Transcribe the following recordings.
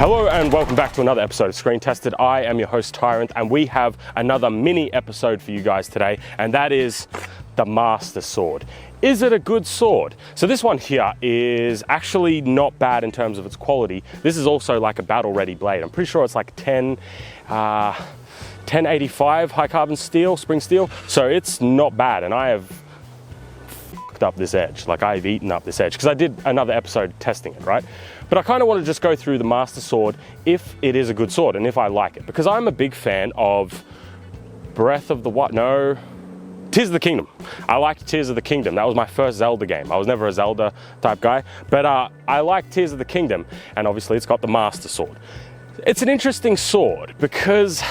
Hello and welcome back to another episode of Screen Tested. I am your host Tyrant, and we have another mini episode for you guys today, and that is the Master Sword. Is it a good sword? So this one here is actually not bad in terms of its quality. This is also like a battle ready blade. I'm pretty sure it's like 1085 high carbon steel, spring steel. So it's not bad, and I have fucked up this edge. Like I've eaten up this edge because I did another episode testing it, right? But I kind of want to just go through the Master Sword if it is a good sword and if I like it, because I'm a big fan of Tears of the Kingdom. I like Tears of the Kingdom. That was my first Zelda game. I was never a Zelda type guy, but I like Tears of the Kingdom, and obviously it's got the Master Sword. It's an interesting sword because,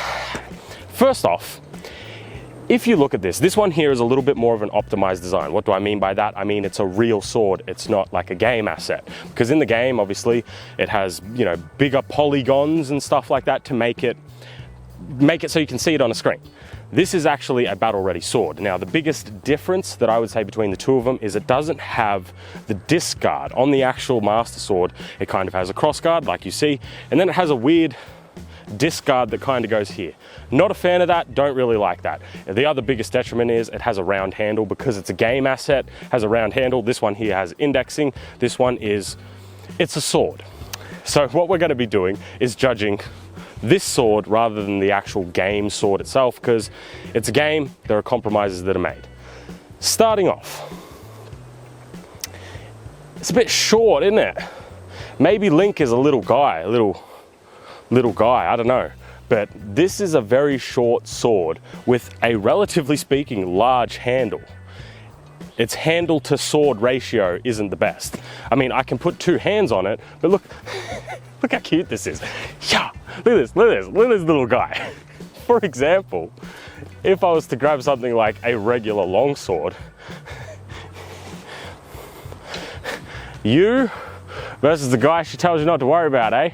first off, if you look at this one here is a little bit more of an optimized design. What do I mean by that? I mean, it's a real sword. It's not like a game asset, because in the game, obviously, it has, you know, bigger polygons and stuff like that to make it so you can see it on a screen. This is actually a battle-ready sword. Now, the biggest difference that I would say between the two of them is it doesn't have the disc guard. On the actual Master Sword, it kind of has a cross guard, like you see, and then it has a weird disc guard that kind of goes here. Not a fan of that, don't really like that. The other biggest detriment is it has a round handle. Because it's a game asset, has a round handle. This one here has indexing. This one it's a sword. So what we're going to be doing is judging this sword rather than the actual game sword itself, because it's a game, there are compromises that are made. Starting off, it's a bit short, isn't it? Maybe Link is a little guy, I don't know. But this is a very short sword with a, relatively speaking, large handle. Its handle to sword ratio isn't the best. I mean, I can put two hands on it, but look, look how cute this is. Yeah, look at this little guy. For example, if I was to grab something like a regular longsword, you versus the guy she tells you not to worry about, eh?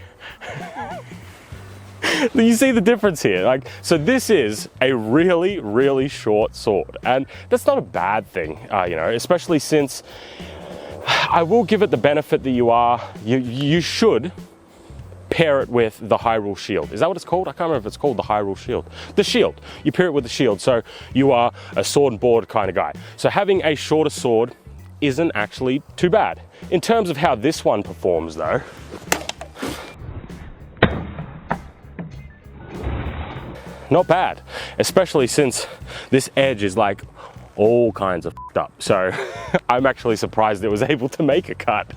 You see the difference here. Like, so this is a really, really short sword, and that's not a bad thing, you know, especially since I will give it the benefit that you should pair it with the Hyrule Shield. Is that what it's called? I can't remember if it's called the Hyrule Shield. The shield. You pair it with the shield, so you are a sword and board kind of guy. So having a shorter sword isn't actually too bad. In terms of how this one performs though, not bad, especially since this edge is like all kinds of f***ed up. So I'm actually surprised it was able to make a cut.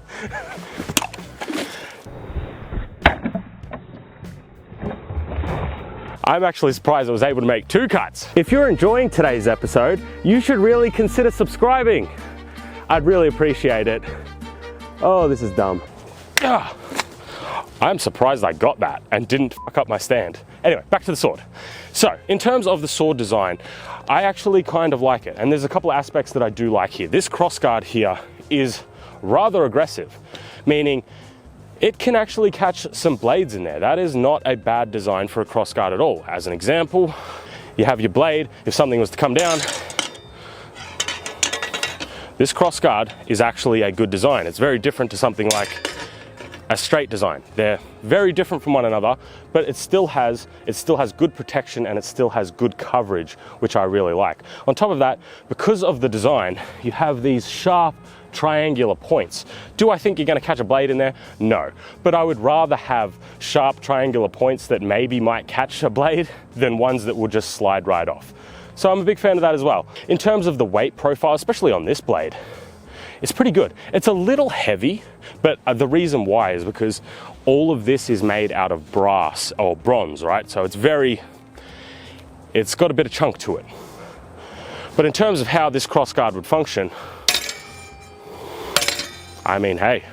I'm actually surprised it was able to make two cuts. If you're enjoying today's episode, you should really consider subscribing. I'd really appreciate it. Oh, this is dumb. Ugh. I'm surprised I got that and didn't fuck up my stand. Anyway, back to the sword. So, in terms of the sword design, I actually kind of like it. And there's a couple of aspects that I do like here. This crossguard here is rather aggressive, meaning it can actually catch some blades in there. That is not a bad design for a crossguard at all. As an example, you have your blade. If something was to come down, this crossguard is actually a good design. It's very different to something like a straight design. They're very different from one another, but it still has good protection and it still has good coverage, which I really like. On top of that, because of the design, you have these sharp triangular points. Do I think you're going to catch a blade in there? No, but I would rather have sharp triangular points that maybe might catch a blade than ones that will just slide right off. So I'm a big fan of that as well. In terms of the weight profile, especially on this blade, it's pretty good. It's a little heavy, but the reason why is because all of this is made out of brass or bronze, right? So it's got a bit of chunk to it. But in terms of how this crossguard would function, I mean, hey,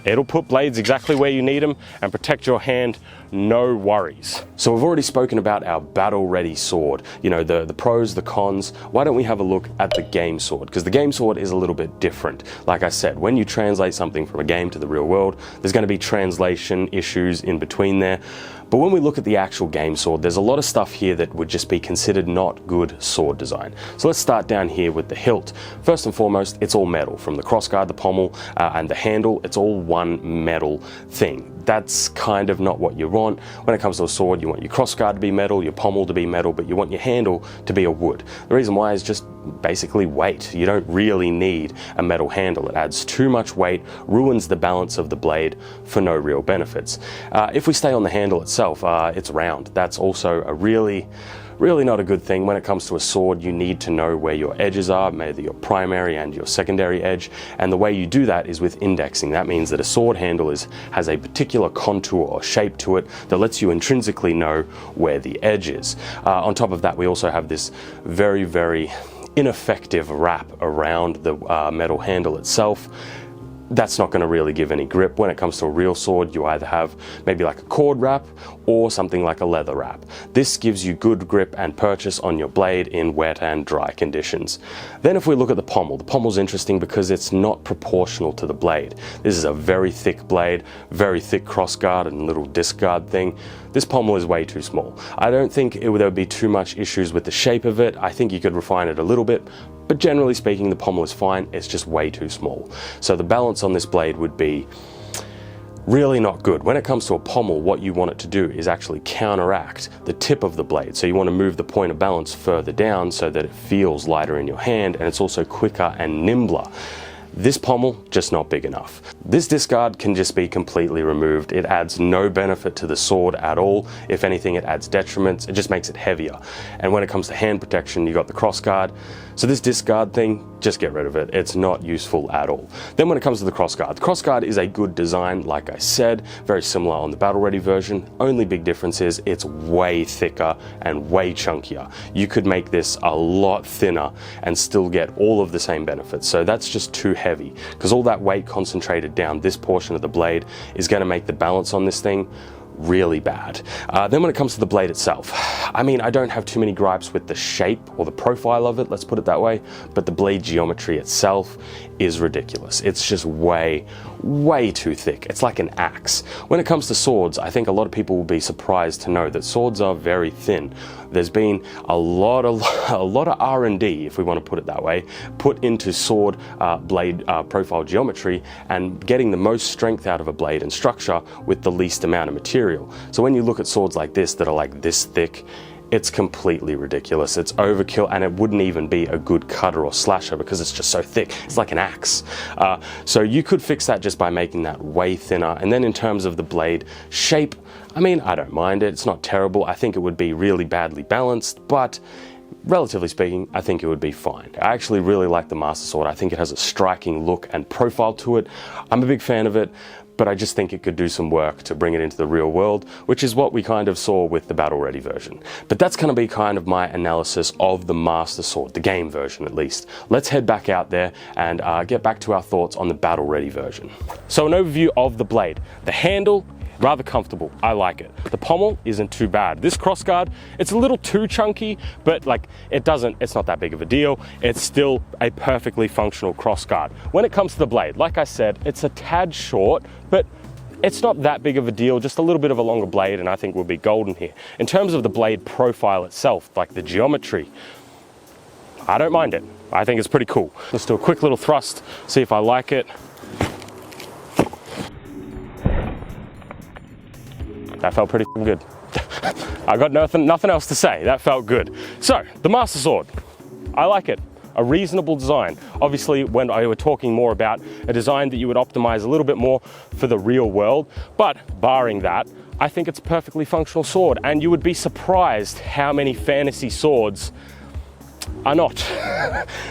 it'll put blades exactly where you need them and protect your hand, no worries. So we've already spoken about our battle-ready sword, you know, the pros, the cons. Why don't we have a look at the game sword? Because the game sword is a little bit different. Like I said, when you translate something from a game to the real world, there's going to be translation issues in between there. But when we look at the actual game sword, there's a lot of stuff here that would just be considered not good sword design. So let's start down here with the hilt. First and foremost, it's all metal. From the crossguard, the pommel, and the handle, it's all one metal thing. That's kind of not what you want. When it comes to a sword, you want your crossguard to be metal, your pommel to be metal, but you want your handle to be a wood. The reason why is just basically weight. You don't really need a metal handle. It adds too much weight, ruins the balance of the blade for no real benefits. If we stay on the handle itself, it's round. That's also a really not a good thing. When it comes to a sword, you need to know where your edges are, maybe your primary and your secondary edge, and the way you do that is with indexing. That means that a sword handle has a particular contour or shape to it that lets you intrinsically know where the edge is. On top of that, we also have this very ineffective wrap around the metal handle itself. That's not going to really give any grip. When it comes to a real sword, you either have maybe like a cord wrap or something like a leather wrap. This gives you good grip and purchase on your blade in wet and dry conditions. Then if we look at the pommel's interesting because it's not proportional to the blade. This is a very thick blade, very thick crossguard and little disc guard thing. This pommel is way too small. I don't think there would be too much issues with the shape of it. I think you could refine it a little bit, but generally speaking, the pommel is fine. It's just way too small. So the balance on this blade would be really not good. When it comes to a pommel, what you want it to do is actually counteract the tip of the blade. So you want to move the point of balance further down so that it feels lighter in your hand and it's also quicker and nimbler. This pommel, just not big enough. This discard can just be completely removed. It adds no benefit to the sword at all. If anything, it adds detriments. It just makes it heavier. And when it comes to hand protection, you got the crossguard. So this discard thing, just get rid of it. It's not useful at all. Then when it comes to the crossguard is a good design, like I said, very similar on the battle ready version. Only big difference is it's way thicker and way chunkier. You could make this a lot thinner and still get all of the same benefits. So that's just too heavy because all that weight concentrated down this portion of the blade is going to make the balance on this thing really bad. Then when it comes to the blade itself, I mean, I don't have too many gripes with the shape or the profile of it, let's put it that way, but the blade geometry itself is ridiculous. It's just way too thick. It's like an axe. When it comes to swords, I think a lot of people will be surprised to know that swords are very thin. There's been a lot of R&D, if we want to put it that way, put into sword blade profile geometry and getting the most strength out of a blade and structure with the least amount of material. So when you look at swords like this that are like this thick, it's completely ridiculous. It's overkill and it wouldn't even be a good cutter or slasher because it's just so thick. It's like an axe. So you could fix that just by making that way thinner. And then in terms of the blade shape, I mean, I don't mind it. It's not terrible. I think it would be really badly balanced, but relatively speaking, I think it would be fine. I actually really like the Master Sword. I think it has a striking look and profile to it. I'm a big fan of it, but I just think it could do some work to bring it into the real world, which is what we kind of saw with the Battle Ready version. But that's going to be kind of my analysis of the Master Sword, the game version at least. Let's head back out there and get back to our thoughts on the Battle Ready version. So an overview of the blade. The handle, rather comfortable. I like it. The pommel isn't too bad. This crossguard, it's a little too chunky, but like it's not that big of a deal. It's still a perfectly functional crossguard. When it comes to the blade, like I said, it's a tad short, but it's not that big of a deal, just a little bit of a longer blade, and I think we'll be golden here. In terms of the blade profile itself, like the geometry, I don't mind it. I think it's pretty cool. Let's do a quick little thrust, see if I like it. That felt pretty good. I got nothing else to say. That felt good. So, the Master Sword. I like it. A reasonable design. Obviously, when I were talking more about a design that you would optimize a little bit more for the real world, but barring that, I think it's a perfectly functional sword, and you would be surprised how many fantasy swords are not.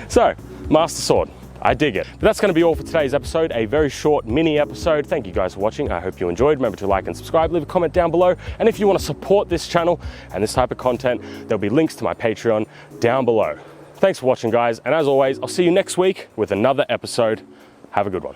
So, Master Sword. I dig it. But that's going to be all for today's episode, a very short mini episode. Thank you guys for watching. I hope you enjoyed. Remember to like and subscribe, leave a comment down below. And if you want to support this channel and this type of content, there'll be links to my Patreon down below. Thanks for watching, guys. And as always, I'll see you next week with another episode. Have a good one.